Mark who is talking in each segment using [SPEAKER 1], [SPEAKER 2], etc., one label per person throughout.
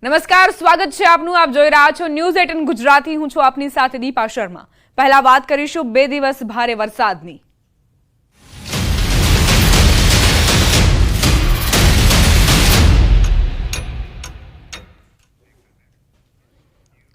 [SPEAKER 1] નમસ્કાર, સ્વાગત છે આપનું. આપ જોઈ રહ્યા છો ન્યૂઝ 18 ગુજરાતી. હું છું આપની સાથે દીપા શર્મા. પહેલા વાત કરીશું 2 દિવસ ભારે વરસાદની.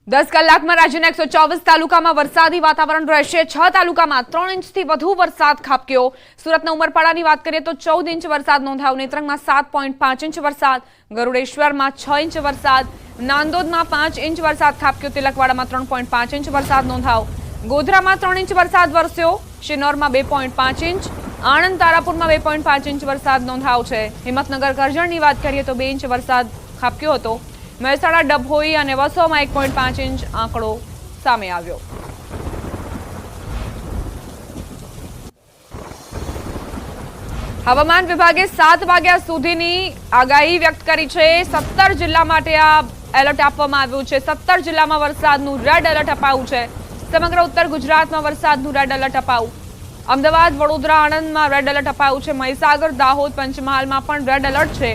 [SPEAKER 1] દસ કલાકમાં રાજ્યના 124 તાલુકામાં વરસાદી વાતાવરણ રહેશે. 6 તાલુકામાં 3 ઇંચથી વધુ વરસાદ ખાબક્યો. સુરતના ઉમરપાડાની વાત કરીએ તો 14 ઇંચ વરસાદ નોંધાયો. નેત્રંગમાં 7.5 ઇંચ વરસાદ, ગરુડેશ્વરમાં 6 ઇંચ વરસાદ, નાંદોદમાં 5 ઇંચ વરસાદ ખાબક્યો. તિલકવાડામાં 3.5 ઇંચ વરસાદ નોંધાયો. ગોધરામાં 3 ઇંચ વરસાદ વરસ્યો. શિનોરમાં 2.5 ઇંચ, આણંદ તારાપુરમાં 2.5 ઇંચ વરસાદ નોંધાયો છે. હિંમતનગર કરજણની વાત કરીએ તો 2 ઇંચ વરસાદ ખાબક્યો હતો. મહેસાણા, ડભોઈ અને વસોમાં 1.5 ઇંચ આંકડો સામે આવ્યો. હવામાન વિભાગે 7 વાગ્યા સુધીની આગાહી વ્યક્ત કરી છે. 17 જિલ્લા માટે આ એલર્ટ આપવામાં આવ્યું છે. 17 જિલ્લામાં વરસાદનું રેડ એલર્ટ અપાયું છે. સમગ્ર ઉત્તર ગુજરાતમાં વરસાદનું રેડ એલર્ટ અપાયું. અમદાવાદ, વડોદરા, આણંદમાં રેડ એલર્ટ અપાયું છે. મહીસાગર, દાહોદ, પંચમહાલમાં પણ રેડ એલર્ટ છે.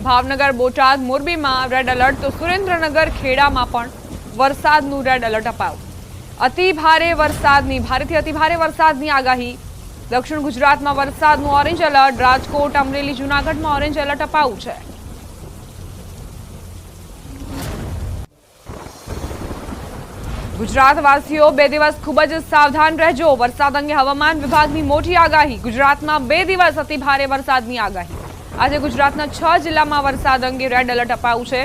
[SPEAKER 1] ભાવનગર, બોટાદ, મોરબીમાં રેડ એલર્ટ, તો સુરેન્દ્રનગર, ખેડામાં પણ વરસાદનું રેડ એલર્ટ અપાયું. ભારેથી અતિ ભારે વરસાદની આગાહી. દક્ષિણ ગુજરાતમાં વરસાદનું ઓરેન્જ એલર્ટ. રાજકોટ, અમરેલી, જૂનાગઢમાં ઓરેન્જ એલર્ટ અપાયું છે. ગુજરાતવાસીઓ 2 દિવસ ખૂબ જ સાવધાન રહેજો. વરસાદ અંગે હવામાન વિભાગની મોટી આગાહી. ગુજરાતમાં 2 દિવસ અતિ ભારે વરસાદની આગાહી. આજે ગુજરાતના 6 જિલ્લામાં વરસાદ અંગે રેડ એલર્ટ અપાયું છે.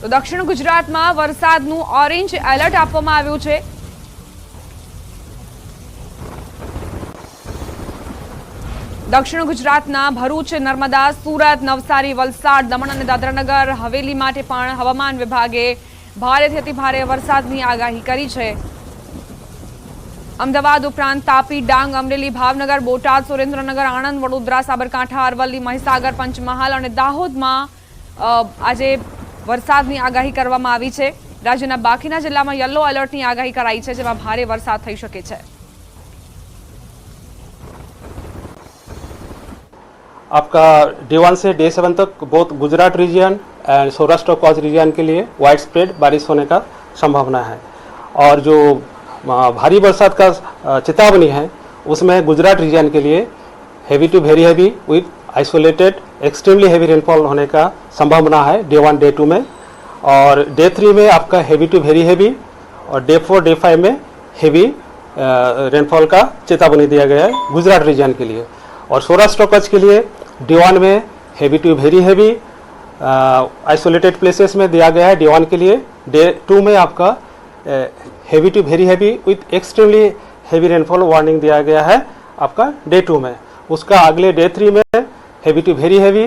[SPEAKER 1] તો દક્ષિણ ગુજરાતમાં વરસાદનું ઓરેન્જ એલર્ટ આપવામાં આવ્યું છે. દક્ષિણ ગુજરાતના ભરૂચ, નર્મદા, સુરત, નવસારી, વલસાડ, દમણ અને દાદરાનગર હવેલી માટે પણ હવામાન વિભાગે ભારેથી અતિ ભારે વરસાદની આગાહી કરી છે. અમદાવાદ ઉપરાંત તાપી, ડાંગ, અમરેલી, ભાવનગર, બોટાદ, સુરેન્દ્રનગર, આણંદ, વડોદરા, સાબરકાંઠા, અરવલ્લી, મહીસાગર, પંચમહાલ અને દાહોદમાં આજે વરસાદની આગાહી કરવામાં આવી છે. રાજ્યના બાકીના જિલ્લામાં યલો એલર્ટની આગાહી કરાઈ છે, જેમાં ભારે વરસાદ થઈ શકે છે.
[SPEAKER 2] आपका डे 1 से डे 7 तक both Gujarat region and Saurashtra Kutch region के लिए वाइड स्प्रेड बारिश होने का संभावना है. और जो भारी बरसात का चेतावनी है उसमें गुजरात रीजन के लिए heavy to very heavy with isolated extremely heavy rainfall होने का संभावना है डे 1 डे 2 में. और डे 3 में आपका हेवी टू वेरी हेवी और डे 4 डे 5 में हेवी रेनफॉल का चेतावनी दिया गया है गुजरात रीजन के लिए. और सौराष्ट्र कच्छ के लिए डे 1 में heavy to very heavy isolated places में दिया गया है डे 1 के लिए. डे 2 में आपका heavy to very heavy with extremely heavy rainfall warning दिया गया है आपका डे 2 में. उसका अगले डे 3 में हेवी टू वेरी हेवी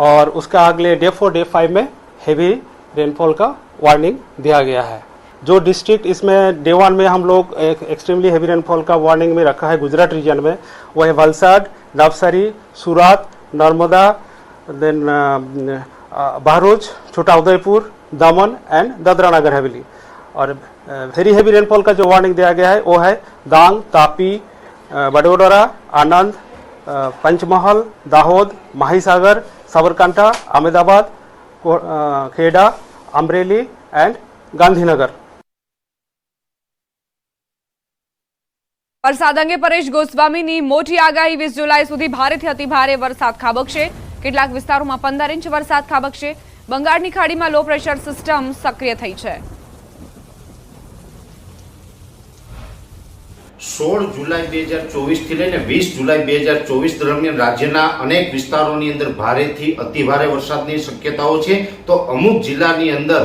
[SPEAKER 2] और उसका अगले डे 4 डे 5 में हेवी रेनफॉल का वार्निंग दिया गया है. जो डिस्ट्रिक्ट इसमें डे 1 में हम लोग एक्सट्रीमली हेवी रेनफॉल का वार्निंग में रखा है गुजरात रीजन में, वो है वलसाड, नवसारी, सूरत, नर्मदा, देन भरूच, छोटा उदयपुर, दमन एंड दादरा नगर हवेली. और वेरी हेवी रेनफॉल का जो वार्निंग दिया गया है वो है डांग, तापी, बड़ोदरा, आनंद, पंचमहल, दाहोद, महीसागर, साबरकांठा, अहमदाबाद, खेड़ा, अमरेली एंड गांधीनगर.
[SPEAKER 1] વરસાદ અંગે પરેશ ગોસ્વામીની મોટી આગાહી. 20 જુલાઈ સુધી ભારેથી અતિ ભારે વરસાદ ખાબકશે. કેટલાક વિસ્તારોમાં 15 ઇંચ વરસાદ ખાબકશે. બંગાળની ખાડીમાં લો પ્રેશર સિસ્ટમ સક્રિય થઈ છે.
[SPEAKER 3] 16 જુલાઈ 2024 થી લઈને 20 જુલાઈ 2024 દરમિયાન રાજ્યના અનેક વિસ્તારોની અંદર ભારેથી અતિ ભારે વરસાદની શક્યતાઓ છે. તો અમુક જિલ્લાની અંદર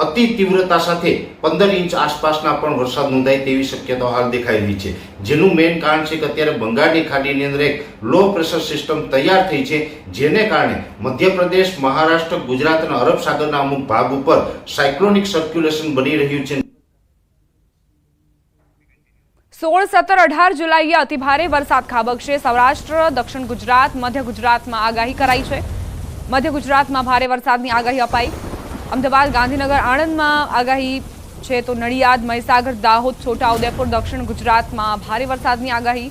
[SPEAKER 3] અતિ તીવ્રતા સાથે 15 ઇંચ આસપાસના પણ વરસાદ નોંધાય તેવી શક્યતાઓ હાલ દેખાઈ રહી છે. જેનું મેઇન કારણ છે કે અત્યારે બંગાળની ખાડીની અંદર એક લો પ્રેશર સિસ્ટમ તૈયાર થઈ છે, જેને કારણે મધ્યપ્રદેશ, મહારાષ્ટ્ર, ગુજરાત અને અરબ સાગરના અમુક ભાગ ઉપર સાયક્લોનિક સર્ક્યુલેશન બની રહ્યું છે.
[SPEAKER 1] 16, 17, 18 જુલાઈએ અતિ ભારે વરસાદ ખાબકશે. સૌરાષ્ટ્ર, દક્ષિણ ગુજરાત, મધ્ય ગુજરાતમાં આગાહી કરાઈ છે. મધ્ય ગુજરાતમાં ભારે વરસાદની આગાહી અપાઈ. અમદાવાદ, ગાંધીનગર, આણંદમાં આગાહી છે તો નડિયાદ, મહીસાગર, દાહોદ, છોટાઉદેપુર, દક્ષિણ ગુજરાતમાં ભારે વરસાદની આગાહી.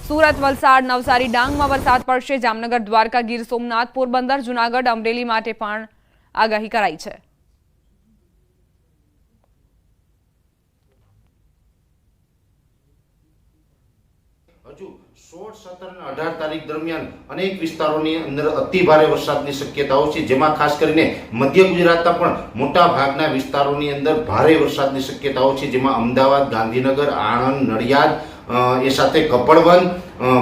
[SPEAKER 1] સુરત, વલસાડ, નવસારી, ડાંગમાં વરસાદ પડશે. જામનગર, દ્વારકા, ગીર સોમનાથ, પોરબંદર, જૂનાગઢ, અમરેલી માટે પણ આગાહી કરાઈ છે.
[SPEAKER 3] હજુ 16, 17 અને 18 તારીખ દરમિયાન અનેક વિસ્તારોની અંદર અતિ ભારે વરસાદની શક્યતાઓ છે, જેમાં ખાસ કરીને મધ્ય ગુજરાતના પણ મોટા ભાગના વિસ્તારોની અંદર ભારે વરસાદની શક્યતાઓ છે, જેમાં અમદાવાદ, ગાંધીનગર, આણંદ, નડિયાદ, એ સાથે કપડવંજ,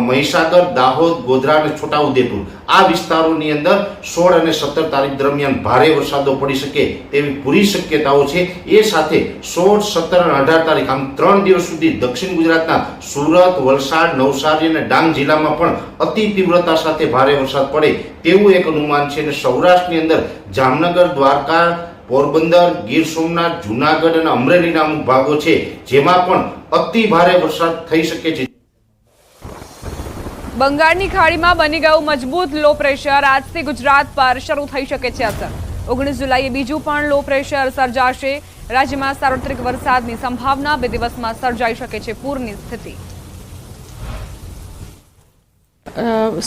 [SPEAKER 3] મહીસાગર, દાહોદ, ગોધરા અને છોટાઉદેપુર આ વિસ્તારોની અંદર 16 અને 17 તારીખ દરમિયાન ભારે વરસાદો પડી શકે તેવી પૂરી શક્યતાઓ છે. એ સાથે 16, 17 અને 18 તારીખ આમ 3 દિવસ સુધી દક્ષિણ ગુજરાતના સુરત, વલસાડ, નવસારી અને ડાંગ જિલ્લામાં પણ અતિ તીવ્રતા સાથે ભારે વરસાદ પડે તેવું એક અનુમાન છે. અને સૌરાષ્ટ્રની અંદર જામનગર, દ્વારકા, પોરબંદર, ગીર સોમનાથ, જૂનાગઢ અને અમરેલીના અમુક ભાગો છે જેમાં પણ અતિ ભારે વરસાદ થઈ શકે છે.
[SPEAKER 1] બંગાળની ખાડીમાં બની ગયું મજબૂત લો પ્રેશર. આજથી ગુજરાત પર શરૂ થઈ શકે છે અસર. 19 જુલાઈએ બીજું પણ લો પ્રેશર સર્જાશે. રાજ્યમાં સાર્વત્રિક વરસાદની સંભાવના. 2 દિવસમાં સર્જાઈ શકે છે પૂરની स्थिति.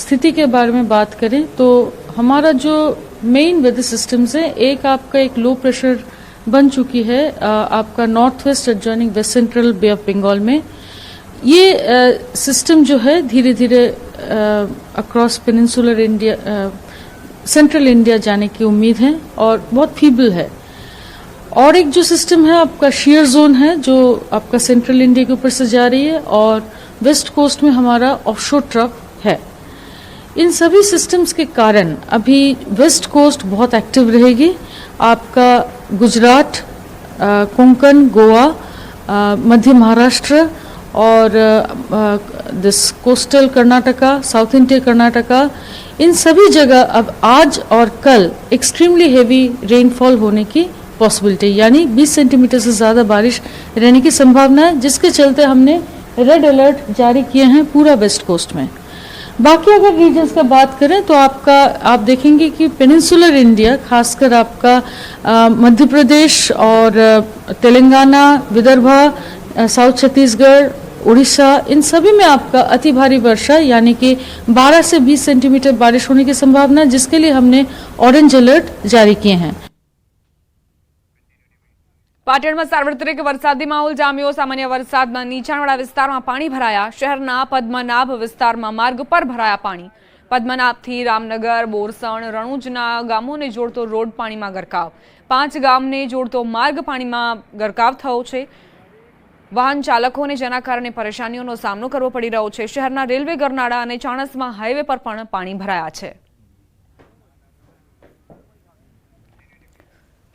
[SPEAKER 4] स्थिति के बारे में बात करें तो हमारा जो मेन वेदर सिस्टम्स है, एक आपका एक लो प्रेशर बन चुकी है आपका north west adjoining west central bay of Bengal में. ये सिस्टम जो है धीरे धीरे across peninsular India, central India जाने की उम्मीद है और बहुत फीबल है. और एक जो सिस्टम है आपका शेयर जोन है जो आपका सेंट्रल इंडिया के ऊपर से जा रही है और वेस्ट कोस्ट में हमारा ऑफशोर ट्रफ है. इन सभी सिस्टम्स के कारण अभी वेस्ट कोस्ट बहुत एक्टिव रहेगी. आपका गुजरात, कोंकण, गोवा, मध्य महाराष्ट्र और this coastal Karnataka, south India Karnataka, इन सभी जगह अब आज और कल एक्सट्रीमली हेवी रेनफॉल होने की पॉसिबिलिटी, यानी 20 सेंटीमीटर से ज़्यादा बारिश रहने की संभावना है, जिसके चलते हमने रेड अलर्ट जारी किए हैं पूरा वेस्ट कोस्ट में. बाकी अगर रीजन्स का बात करें तो आप देखेंगे कि पेनिनसुलर इंडिया, खासकर आपका मध्य प्रदेश और तेलंगाना, विदर्भा, साउथ छत्तीसगढ़, उड़ीसा, इन सभी में आपका अति भारी वर्षा यानी कि 12 से 20 सेंटीमीटर बारिश होने की संभावना है, जिसके लिए हमने ऑरेंज अलर्ट जारी किए हैं.
[SPEAKER 1] પાટણમાં સાર્વત્રિક વરસાદી માહોલ જામ્યો. સામાન્ય વરસાદના નીચાણવાળા વિસ્તારમાં પાણી ભરાયા. શહેરના પદ્મનાભ વિસ્તારમાં માર્ગ પર ભરાયા પાણી. પદ્મનાભથી રામનગર, બોરસણ, રણુજના ગામોને જોડતો રોડ પાણીમાં ગરકાવ. 5 ગામને જોડતો માર્ગ પાણીમાં ગરકાવ થયો છે. વાહન ચાલકોને જેના કારણે પરેશાનીઓનો સામનો કરવો પડી રહ્યો છે. શહેરના રેલવે ગરનાળા અને ચાણસ્મા હાઈવે પર પણ પાણી ભરાયા છે.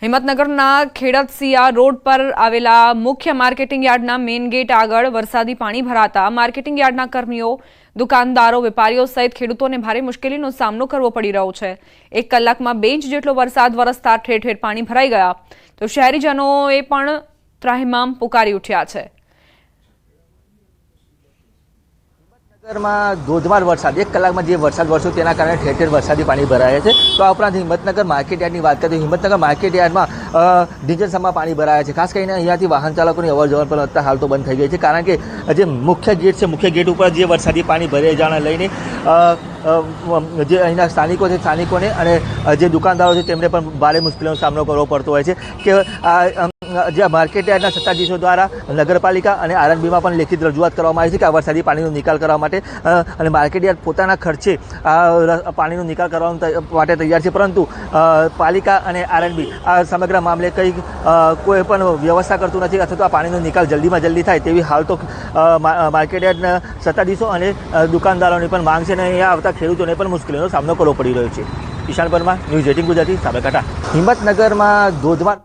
[SPEAKER 1] હિંમતનગરના ખેડતસિયા રોડ પર આવેલા મુખ્ય માર્કેટિંગ યાર્ડના મેઇન ગેટ આગળ વરસાદી પાણી ભરાતા માર્કેટિંગ યાર્ડના કર્મીઓ, દુકાનદારો, વેપારીઓ સહિત ખેડૂતોને ભારે મુશ્કેલીનો સામનો કરવો પડી રહ્યો છે. 1 કલાકમાં 2 ઇંચ જેટલો વરસાદ વરસતા ઠેર ઠેર પાણી ભરાઈ ગયા તો શહેરીજનોએ પણ ત્રાહિમામ પુકારી ઉઠ્યા છે.
[SPEAKER 5] માં ધોધમાર વરસાદ 1 કલાકમાં જે વરસાદ વરસ્યો તેના કારણે ઠેર ઠેર વરસાદી પાણી ભરાયા છે. તો આ ઉપરાંત હિંમતનગર માર્કેટ યાર્ડની વાત કરીએ તો હિંમતનગર માર્કેટ યાર્ડમાં ડીઝલસમાં પાણી ભરાયા છે. ખાસ કરીને અહીંયાથી વાહન ચાલકોની અવર જવર પણ અત્યારે હાલ તો બંધ થઈ ગઈ છે, કારણ કે જે મુખ્ય ગેટ છે, મુખ્ય ગેટ ઉપર જે વરસાદી પાણી ભરાઈ જવાને લઈને જે અહીંના સ્થાનિકો છે, સ્થાનિકોને અને જે દુકાનદારો છે તેમને પણ ભારે મુશ્કેલીનો સામનો કરવો પડતો હોય છે. કે જે માર્કેટ યાર્ડના સત્તાધીશો દ્વારા નગરપાલિકા અને આરએનબીમાં પણ લેખિત રજૂઆત કરવામાં આવી છે કે આ વરસાદી પાણીનો નિકાલ કરવા માટે, અને માર્કેટ યાર્ડ પોતાના ખર્ચે આ પાણીનો નિકાલ કરવા માટે તૈયાર છે, પરંતુ પાલિકા અને આરએનબી આ સમગ્ર મામલે કંઈ કોઈ પણ વ્યવસ્થા કરતું નથી અથવા તો આ પાણીનો નિકાલ જલ્દીમાં જલ્દી થાય તેવી હાલ તો માર્કેટ યાર્ડના સત્તાધીશો અને દુકાનદારોની પણ માંગ છે, અને અહીંયા આવતા ખેડૂતોને પણ મુશ્કેલીનો સામનો કરવો પડી રહ્યો છે. ઈશાન પરમાર, ન્યૂઝ 18 ગુજરાતી, સાબરકાંઠા. હિંમતનગરમાં ધોધમાર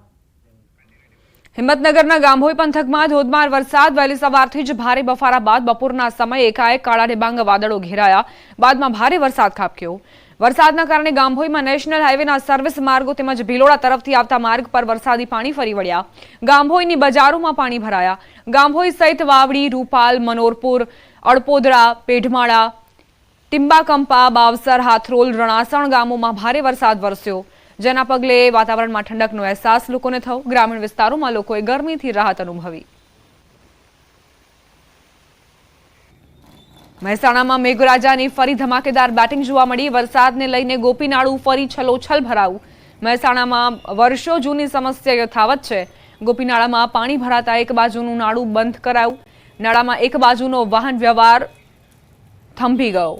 [SPEAKER 1] હિંમતનગરના ગાંભોઈ પંથકમાં ધોધમાર વરસાદ. વહેલી સવારથી જ ભારે બફારા બાદ બપોરના સમયે એકાએક કાળા ડિબાંગ વાદળો ઘેરાયા. બાદમાં ભારે વરસાદ ખાબક્યો. વરસાદના કારણે ગાંભોઈમાં નેશનલ હાઈવેના સર્વિસ માર્ગો તેમજ ભિલોડા તરફથી આવતા માર્ગ પર વરસાદી પાણી ફરી વળ્યા. ગાંભોઈની બજારોમાં પાણી ભરાયા. ગાંભોઈ સહિત વાવડી, રૂપાલ, મનોરપુર, અડપોદરા, પેઢમાળા, ટિંબાકંપા, બાવસર, હાથરોલ, રણાસણ ગામોમાં ભારે વરસાદ વરસ્યો. જેના પગલે વાતાવરણમાં ઠંડકનો અહેસાસ લોકોને થયો। ગ્રામીણ વિસ્તારોમાં લોકોએ ગરમીથી રાહત અનુભવી। મહેસાણામાં મેઘરાજાની ફરી ધમાકેદાર બેટિંગ જોવા મળી। વરસાદને લઈને ગોપીનાળું ફરી છલોછલ ભરાયું। મહેસાણામાં વર્ષો જૂની સમસ્યા યથાવત છે। ગોપીનાળામાં પાણી ભરાતા એક બાજુનું નાળું બંધ કરાયું। નાળામાં એક બાજુનો વાહન વ્યવહાર થંભી ગયો।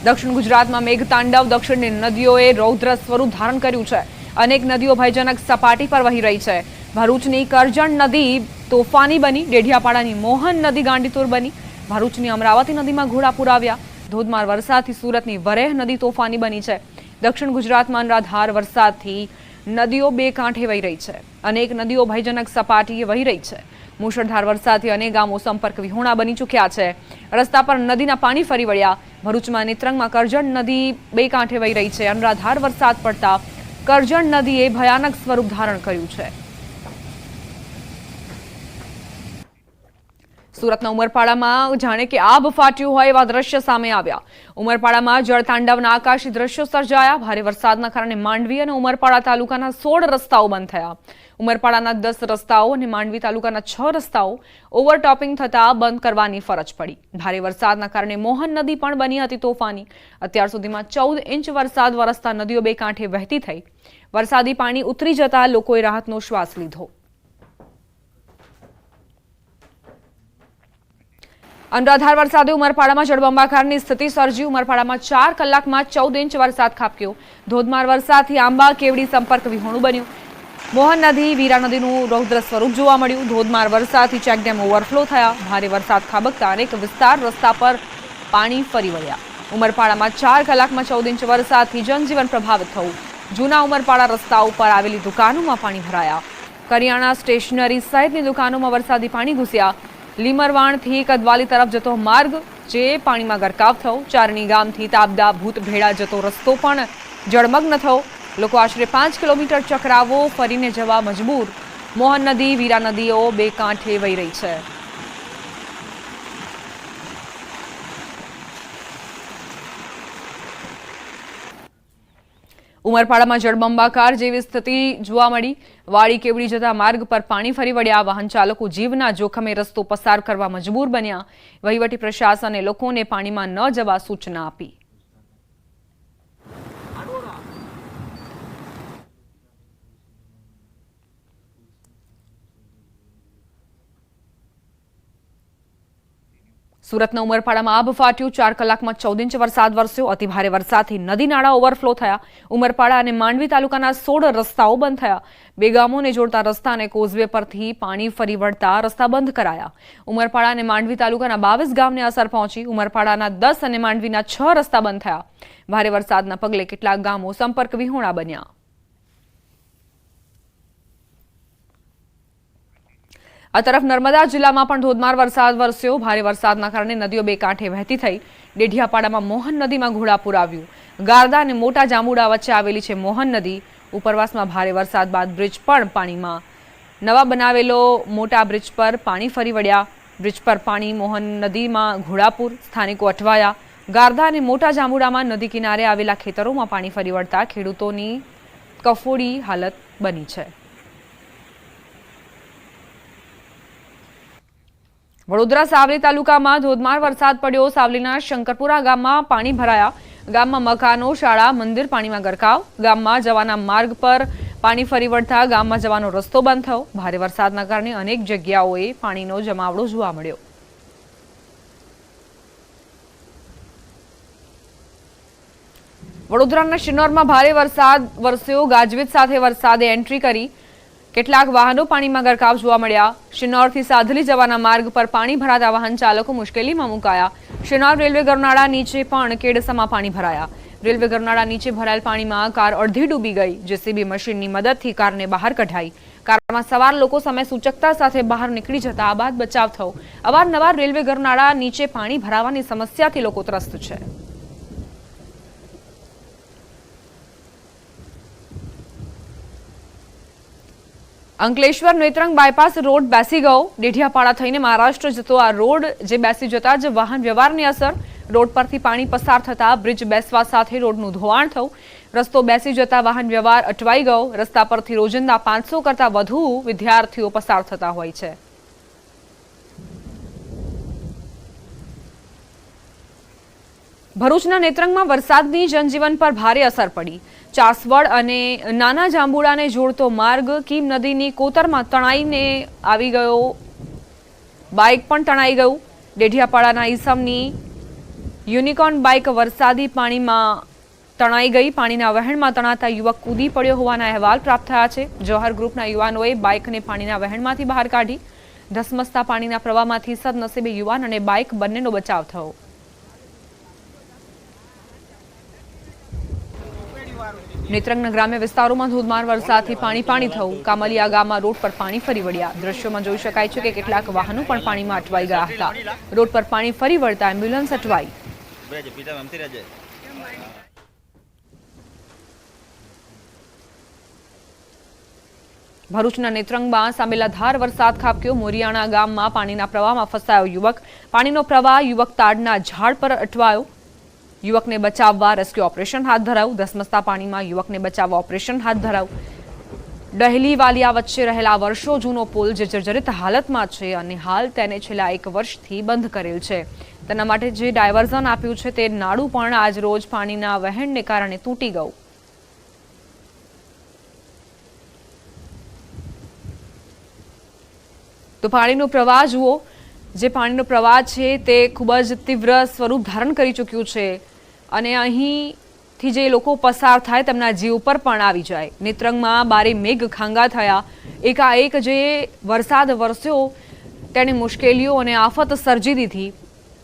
[SPEAKER 1] દક્ષિણ ગુજરાતમાં મેઘતાંડવ। દક્ષિણની નદીઓએ રૌદ્ર સ્વરૂપ ધારણ કર્યું છે। અનેક નદીઓ ભયજનક સપાટી પર વહી રહી છે। ભરૂચની કરજણ નદી તોફાની બની। ડેઢિયાપાડાની મોહન નદી ગાંડીતુર બની। ભરૂચની અમરાવતી નદીમાં ઘોડાપૂર આવ્યા। ધોધમાર વરસાદથી સુરતની વરેહ નદી તોફાની બની છે। દક્ષિણ ગુજરાતમાં અનરાધાર વરસાદથી નદીઓ બે કાંઠે વહી રહી છે। અનેક નદીઓ ભયજનક સપાટીએ વહી રહી છે। મુશળધાર વરસાદથી અનેક ગામો સંપર્ક વિહોણા બની ચૂક્યા છે। રસ્તા પર નદીના પાણી ફરી વળ્યા। ભરૂચમાં નેત્રંગમાં કરજણ નદી બે કાંઠે વહી રહી છે। અનરાધાર વરસાદ પડતા કરજણ નદીએ ભયાનક સ્વરૂપ ધારણ કર્યું છે। સુરતના ઉમરપાડામાં જાણે કે આબ ફાટ્યું હોય એવા દ્રશ્ય સામે આવ્યા। ઉમરપાડામાં જળતાંડવના આકાશી દ્રશ્યો સર્જાયા। ભારે વરસાદના કારણે માંડવી અને ઉમરપાડા તાલુકાના 16 રસ્તાઓ બંધ થયા। ઉમરપાડાના 10 રસ્તાઓ અને માંડવી તાલુકાના 6 રસ્તાઓ ઓવરટોપિંગ થતા બંધ કરવાની ફરજ પડી। ભારે વરસાદના કારણે મોહન નદી પણ બની હતી તોફાની। અત્યાર સુધીમાં 14 ઇંચ વરસાદ વરસતા નદીઓ બે કાંઠે વહેતી થઈ। વરસાદી પાણી ઉતરી જતા લોકોએ રાહતનો શ્વાસ લીધો। અનરાધાર વરસાદે ઉમરપાડામાં જળબંબાકારની સ્થિતિ સર્જી। ઉમરપાડામાં 4 કલાકમાં 14 ઇંચ વરસાદ ખાબક્યો। ધોધમાર વરસાદથી આંબા કેવડી સંપર્ક વિહોણું બન્યું। મોહન નદી વીરા નદીનું રૌદ્ર સ્વરૂપ જોવા મળ્યું। ધોધમાર વરસાદથી ચેકડેમ ઓવરફ્લો થયા। ભારે વરસાદ ખાબકતા અનેક વિસ્તાર રસ્તા પર પાણી ફરી વળ્યા। ઉમરપાડામાં 4 કલાકમાં 14 ઇંચ વરસાદથી જનજીવન પ્રભાવિત થયું। જૂના ઉમરપાડા રસ્તા ઉપર આવેલી દુકાનોમાં પાણી ભરાયા। કરિયાણા સ્ટેશનરી સહિતની દુકાનોમાં વરસાદી પાણી ઘૂસ્યા। લીમરવાણથી કદવાલી તરફ જતો માર્ગ જે પાણીમાં ગરકાવ થયો। ચારણી ગામથી તાબદા ભૂતભેડા જતો રસ્તો પણ જળમગ્ન થયો। લોકો આશરે 5 કિલોમીટર ચક્રાવો ફરીને જવા મજબૂર। મોહન નદી વીરા નદીઓ બે કાંઠે વહી રહી છે। ઉમરપાડામાં જળબંબાકાર જેવી સ્થિતિ જોવા મળી। વાડી કેવડી જતા માર્ગ પર પાણી ફરી વળ્યા। વાહન ચાલકો જીવના જોખમે રસ્તો પસાર કરવા મજબૂર બન્યા। વહીવટી પ્રશાસને લોકોને પાણીમાં ન જવા સૂચના આપી। સુરતના ઉમરપાડામાં આબ ફાટ્યું। 4 કલાકમાં 14 ઇંચ વરસાદ વરસ્યો। અતિભારે વરસાદથી નદી નાળા ઓવરફ્લો થયા। ઉમરપાડા અને માંડવી તાલુકાના 16 રસ્તાઓ બંધ થયા। બે ગામોને જોડતા રસ્તા અને કોઝવે પરથી પાણી ફરી વળતા રસ્તા બંધ કરાયા। ઉમરપાડા અને માંડવી તાલુકાના 22 ગામને અસર પહોંચી। ઉમરપાડાના 10 અને માંડવીના 6 રસ્તા બંધ થયા। ભારે વરસાદના પગલે કેટલાક ગામો સંપર્ક વિહોણા બન્યા। આ તરફ નર્મદા જિલ્લામાં પણ ધોધમાર વરસાદ વરસ્યો। ભારે વરસાદના કારણે નદીઓ બે કાંઠે વહેતી થઈ। ડેઢિયાપાડામાં મોહન નદીમાં ઘોડાપૂર આવ્યું। ગારદા અને મોટા જાંબુડા વચ્ચે આવેલી છે મોહન નદી। ઉપરવાસમાં ભારે વરસાદ બાદ બ્રિજ પણ પાણીમાં। નવા બનાવેલો મોટા બ્રિજ પર પાણી ફરી વળ્યા। બ્રિજ પર પાણી મોહન નદીમાં ઘોડાપૂર। સ્થાનિકો અટવાયા। ગારદા અને મોટા જાંબુડામાં નદી કિનારે આવેલા ખેતરોમાં પાણી ફરી વળતા ખેડૂતોની કફોડી હાલત બની છે। વડોદરા સાવલી તાલુકામાં ધોધમાર વરસાદ પડ્યો। સાવલીના શંકરપુરા ગામમાં પાણી ભરાયા। ગામમાં મકાનો, શાળા, મંદિર પાણીમાં ગરકાવ। ગામમાં જવાના માર્ગ પર પાણી ફરી વળતા ગામમાં જવાનો રસ્તો બંધ થયો। ભારે વરસાદના કારણે અનેક જગ્યાઓએ પાણીનો જમાવડો જોવા મળ્યો। વડોદરાના શિનોરમાં ભારે વરસાદ વરસ્યો। ગાજવીજ સાથે વરસાદે એન્ટ્રી કરી। કેટલાક વાહનો પાણીમાં ગરકાવ જોવા મળ્યા। શિનોરથી સાધલી જવાના માર્ગ પર પાણી ભરાતા વાહન ચાલકો મુશ્કેલીમાં મુકાયા। શિનોર રેલવે ગરનાળા નીચે પણ કેડસામાં પાણી ભરાયા। રેલવે ગરનાળા નીચે ભરાયેલ પાણીમાં કાર અડધી ડૂબી ગઈ। જેસીબી મશીનની મદદથી કારને બહાર કઢાઈ। કારમાં સવાર લોકો સમય સૂચકતા સાથે બહાર નીકળી જતા આ બાદ બચાવ થયો। અવારનવાર રેલવે ગરનાળા નીચે પાણી ભરાવાની સમસ્યાથી લોકો ત્રસ્ત છે। અંકલેશ્વર નેત્રંગ બાયપાસ રોડ બેસી ગયો. ડેઢિયાપાડા થઈને મહારાષ્ટ્ર જતો આ રોડ જે બેસી જતા જ વાહન વ્યવહારની અસર. રોડ પરથી પાણી પસાર થતા બ્રિજ બેસવા સાથે રોડનું ધોવાણ થયું. રસ્તો બેસી જતા વાહન વ્યવહાર અટવાઈ ગયો. રસ્તા પરથી રોજિંદા 500 કરતા વધુ વિદ્યાર્થીઓ પસાર થતા હોય છે. ભરૂચના નેત્રંગમાં વરસાદની જનજીવન પર ભારે અસર પડી. ચાસવડ અને નાના જાંબુડાને જોડતો માર્ગ કીમ નદીની કોતરમાં તણાઈને આવી ગયો. બાઇક પણ તણાઈ ગયું. ડેઢિયાપાડાના ઈસમની યુનિકોર્ન બાઇક વરસાદી પાણીમાં તણાઈ ગઈ. પાણીના વહેણમાં તણાતા યુવક કૂદી પડ્યો હોવાના અહેવાલ પ્રાપ્ત થયા છે. જવાહર ગ્રુપના યુવાનોએ બાઇકને પાણીના વહેણમાંથી બહાર કાઢી. ધસમસતા પાણીના પ્રવાહમાંથી સદનસીબે યુવાન અને બાઇક બંનેનો બચાવ થયો. નેત્રંગના ગ્રામ્ય વિસ્તારોમાં ધોધમાર વરસાદથી પાણી થયું. કામલિયા ગામમાં રોડ પર પાણી ફરી વળ્યા. દ્રશ્યોમાં જોઈ શકાય છે કે કેટલાક વાહનો પણ પાણીમાં અટવાઈ ગયા હતા. રોડ પર પાણી ફરી વળતા એમ્બ્યુલન્સ અટવાઈ. ભરૂચના નેત્રંગમાં સામેલાધાર વરસાદ ખાબક્યો. મોરિયાણા ગામમાં પાણીના પ્રવાહમાં ફસાયો યુવક. પાણીનો પ્રવાહ યુવક તાડના ઝાડ પર અટવાયો. યુવકને બચાવવા રેસ્ક્યુ ઓપરેશન હાથ ધરાયું. ધસમસતા પાણીમાં યુવકને બચાવવા ઓપરેશન હાથ ધરાયું. ડહેલી વાલિયા વચ્ચે રહેલા વર્ષો જૂનો પુલ જે જર્જરિત હાલતમાં છે અને હાલ તેને છેલ્લા 1 વર્ષથી બંધ કરેલ છે. તેના માટે જે ડાયવર્ઝન આપ્યું છે તે નાળું પણ આજ રોજ પાણીના વહેણને કારણે તૂટી ગયું. તો પાણીનો પ્રવાહ જુઓ. જે પાણીનો પ્રવાહ છે તે ખૂબ જ તીવ્ર સ્વરૂપ ધારણ કરી ચૂક્યું છે અને અહીંથી જે લોકો પસાર થાય તેમના જીવ પર પણ આવી જાય. નેત્રંગમાં બારે મેઘ ખાંગા થયા. એકાએક જે વરસાદ વરસ્યો તેણે મુશ્કેલીઓ અને આફત સર્જી દીધી.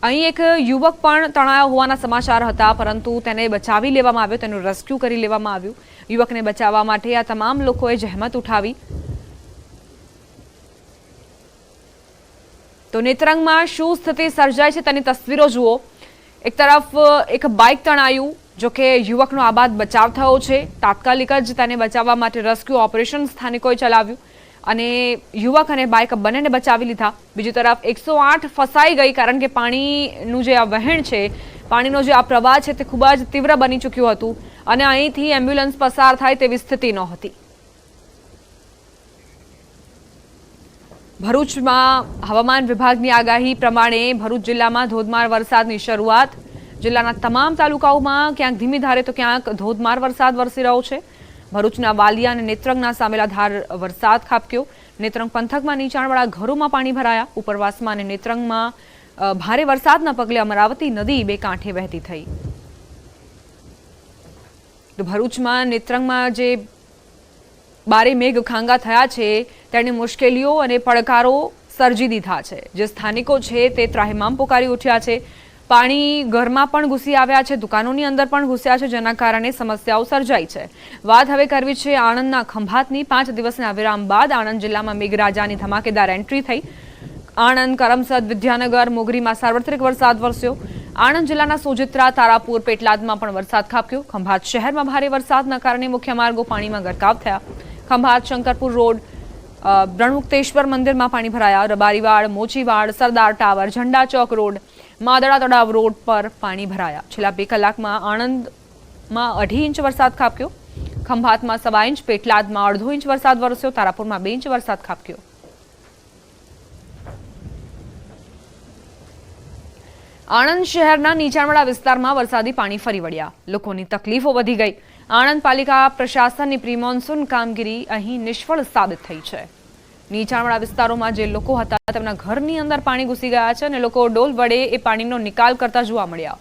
[SPEAKER 1] અહીં એક યુવક પણ તણાયો હોવાના સમાચાર હતા, પરંતુ તેને બચાવી લેવામાં આવ્યો. તેનું રેસ્ક્યુ કરી લેવામાં આવ્યું. યુવકને બચાવવા માટે આ તમામ લોકોએ જહેમત ઉઠાવી. તો નેત્રંગમાં શું સ્થિતિ સર્જાય છે તેની તસવીરો જુઓ. એક તરફ એક બાઇક તણાયું, જો કે યુવકનો આબાદ બચાવ થયો છે. તાત્કાલિક જ તેને બચાવવા માટે રેસ્ક્યુ ઓપરેશન સ્થાનિકોએ ચલાવ્યું અને યુવક અને બાઇક બંનેને બચાવી લીધા. બીજી તરફ 108 ફસાઈ ગઈ, કારણ કે પાણીનું જે આ વહેણ છે, પાણીનો જે આ પ્રવાહ છે તે ખૂબ જ તીવ્ર બની ચૂક્યું હતું અને અહીંથી એમ્બ્યુલન્સ પસાર થાય તેવી સ્થિતિ નહોતી. ભરૂચમાં હવામાન વિભાગની આગાહી પ્રમાણે ભરૂચ જિલ્લામાં ધોધમાર વરસાદની શરૂઆત. જિલ્લાના તમામ તાલુકાઓમાં ક્યાંક ધીમી ધારે તો ક્યાંક ધોધમાર વરસાદ વરસી રહ્યો છે. ભરૂચના વાલિયા અને નેત્રંગના સામેલાધાર વરસાદ ખાબક્યો. નેત્રંગ પંથકમાં નીચાણવાળા ઘરોમાં પાણી ભરાયા. ઉપરવાસમાં અને નેત્રંગમાં ભારે વરસાદના પગલે અમરાવતી નદી બે કાંઠે વહેતી થઈ. તો ભરૂચમાં નેત્રંગમાં જે બારે મેઘ ખાંગા થયા છે તેણે મુશ્કેલીઓ અને પડકારો સર્જી દીધા છે. જે સ્થાનિકો છે તે ત્રાહિમામ પોકારી ઉઠ્યા છે. પાણી ઘરમાં પણ ઘૂસી આવ્યા છે, દુકાનોની અંદર પણ ઘૂસ્યા છે, જેના કારણે સમસ્યાઓ સર્જાઈ છે. વાત હવે કરવી છે આણંદના ખંભાતની. 5 દિવસના વિરામ બાદ આણંદ જિલ્લામાં મેઘરાજાની ધમાકેદાર એન્ટ્રી થઈ. આણંદ, કરમસદ, વિદ્યાનગર, મોગરીમાં સાર્વત્રિક વરસાદ વરસ્યો. આણંદ જિલ્લાના સોજિત્રા, તારાપુર, પેટલાદમાં પણ વરસાદ ખાબક્યો. ખંભાત શહેરમાં ભારે વરસાદના કારણે મુખ્ય માર્ગો પાણીમાં ગરકાવ થયા. ખંભાત શંકરપુર રોડ, બ્રહ્મુક્તેશ્વર મંદિરમાં પાણી ભરાયા. રબારીવાડ, મોચીવાડ, સરદાર ટાવર, ઝંડા ચોક રોડ, માદડા તળાવ રોડ પર પાણી ભરાયા. છેલ્લા 2 કલાકમાં આણંદમાં 2.5 ઇંચ વરસાદ ખાબક્યો. ખંભાતમાં 1.25 ઇંચ, પેટલાદમાં 1/2 ઇંચ વરસાદ વરસ્યો. તારાપુરમાં 2 ઇંચ વરસાદ ખાબક્યો. આણંદ શહેરના નીચાણવાળા વિસ્તારમાં વરસાદી પાણી ફરી વળ્યા. લોકોની તકલીફો વધી ગઈ. આણંદ પાલિકા પ્રશાસનની પ્રી મોન્સૂન કામગીરી અહીં નિષ્ફળ સાબિત થઈ છે. નીચાણવાળા વિસ્તારોમાં જે લોકો હતા તેમના ઘરની અંદર પાણી ઘૂસી ગયા છે અને લોકો ડોલ વડે એ પાણીનો નિકાલ કરતા જોવા મળ્યા.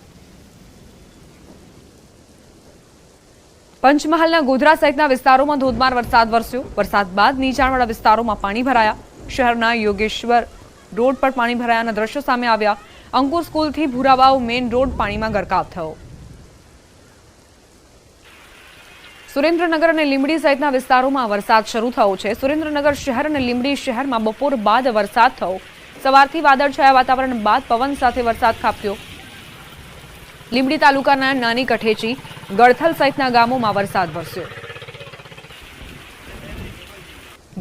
[SPEAKER 1] પંચમહાલના ગોધરા સહિતના વિસ્તારોમાં ધોધમાર વરસાદ વરસ્યો. વરસાદ બાદ નીચાણવાળા વિસ્તારોમાં પાણી ભરાયા. શહેરના યોગેશ્વર રોડ પર પાણી ભરાયાના દ્રશ્યો સામે આવ્યા. અંકુર સ્કૂલથી ભૂરાવાવ મેઇન રોડ પાણીમાં ગરકાવ થયો. સુરેન્દ્રનગર અને લીંબડી સહિતના વિસ્તારોમાં વરસાદ શરૂ થયો છે. સુરેન્દ્રનગર શહેર અને લીંબડી શહેરમાં બપોર બાદ વરસાદ થયો. સવારથી વાદળછાયા વાતાવરણ બાદ પવન સાથે વરસાદ ખાબક્યો. લીંબડી તાલુકાના નાની કઠેચી, ગળથલ સહિતના ગામોમાં વરસાદ વરસ્યો.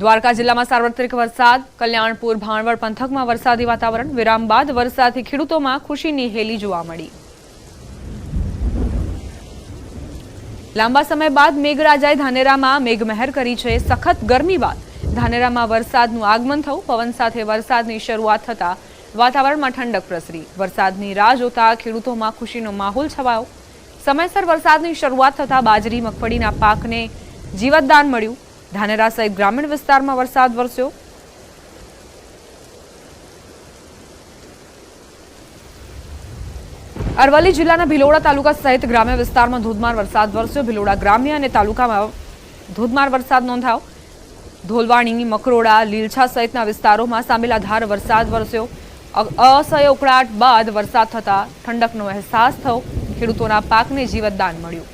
[SPEAKER 1] દ્વારકા જિલ્લામાં સાર્વત્રિક વરસાદ, કલ્યાણપુર ભાણવડ પંથકમાં વરસાદી વાતાવરણ, વિરામ બાદ વરસાદથી ખેડૂતોમાં ખુશીની હેલી જોવા મળી. લાંબા સમય બાદ મેઘરાજાએ ધાનેરામાં મેઘમહેર કરી છે. સખત ગરમી બાદ ધાનેરામાં વરસાદનું આગમન થયું. પવન સાથે વરસાદની શરૂઆત થતા વાતાવરણમાં ઠંડક પ્રસરી. વરસાદની રાહ જોતા ખેડૂતોમાં ખુશીનો માહોલ છવાયો. સમયસર વરસાદની શરૂઆત થતા બાજરી, મગફળીના પાકને જીવતદાન મળ્યું. ધાનેરા સહિત ગ્રામીણ વિસ્તારમાં વરસાદ વરસ્યો. અરવલ્લી જિલ્લાના ભિલોડા તાલુકા સહિત ગ્રામ્ય વિસ્તારમાં ધોધમાર વરસાદ વરસ્યો. ભિલોડા ગ્રામ્ય અને તાલુકામાં ધોધમાર વરસાદ નોંધાયો. ધોલવાણી, મકરોડા, લીલછા સહિતના વિસ્તારોમાં સામેલાધાર વરસાદ વરસ્યો. અસહ્ય ઉકળાટ બાદ વરસાદ થતા ઠંડકનો અહેસાસ થયો. ખેડૂતોના પાકને જીવતદાન મળ્યું.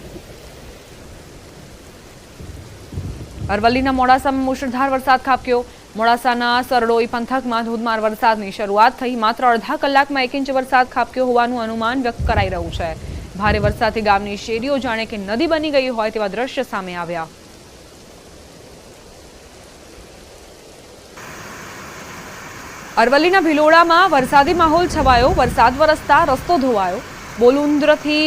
[SPEAKER 1] અરવલ્લીના મોડાસામાં મુશળધાર વરસાદ ખાબક્યો. મોડાસાના સરડોઈ પંથકમાં ધોધમાર વરસાદની શરૂઆત થઈ. માત્ર અડધા કલાકમાં 1 ઇંચ વરસાદ ખાબક્યો હોવાનું અનુમાન વ્યક્ત કરાઈ રહ્યું છે. ભારે વરસાદથી ગામની શેરીઓ જાણે કે નદી બની ગઈ હોય તેવા દ્રશ્ય સામે આવ્યા. અરવલ્લીના ભિલોડામાં વરસાદી માહોલ છવાયો. વરસાદ વરસતા રસ્તો ધોવાયો. બોલુન્દ્રથી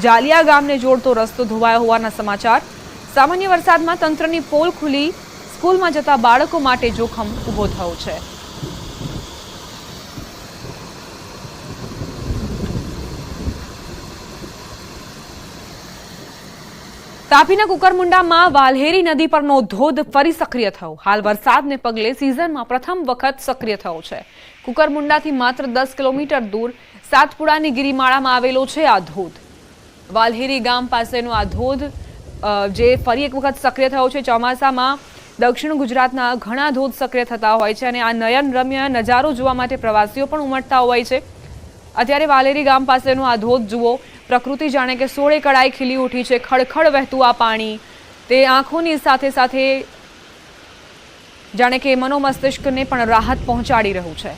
[SPEAKER 1] જાલિયા ગામને જોડતો રસ્તો ધોવાયો હોવાના સમાચાર. સામાન્ય વરસાદમાં તંત્રની પોલ ખુલી. સ્કૂલમાં જતા બાળકો માટે જોખમ ઊભો થયો છે. તાપીના કુકરમુંડામાં વાલ્હેરી નદી પરનો ધોધ ફરી સક્રિય થયો. હાલ વરસાદને પગલે સિઝનમાં પ્રથમ વખત સક્રિય થયો છે. કુકરમુંડાથી માત્ર 10 કિલોમીટર દૂર સાતપુડાની ગિરિમાળામાં આવેલો છે આ ધોધ. વાલ્હેરી ગામ પાસેનો આ ધોધ જે ફરી એક વખત સક્રિય થયો છે. ચોમાસામાં દક્ષિણ ગુજરાતના ઘણા ધોધ સક્રિય થતા હોય છે અને આ નયનરમ્ય નજારો જોવા માટે પ્રવાસીઓ પણ ઉમટતા હોય છે. અત્યારે વાલેરી ગામ પાસેનો આ ધોધ જુઓ. પ્રકૃતિ જાણે કે 16 કળાએ ખીલી ઉઠી છે. ખડખડ વહેતું આ પાણી તે આંખોની સાથે સાથે જાણે કે મનોમસ્તિષ્કને પણ રાહત પહોંચાડી રહ્યું છે.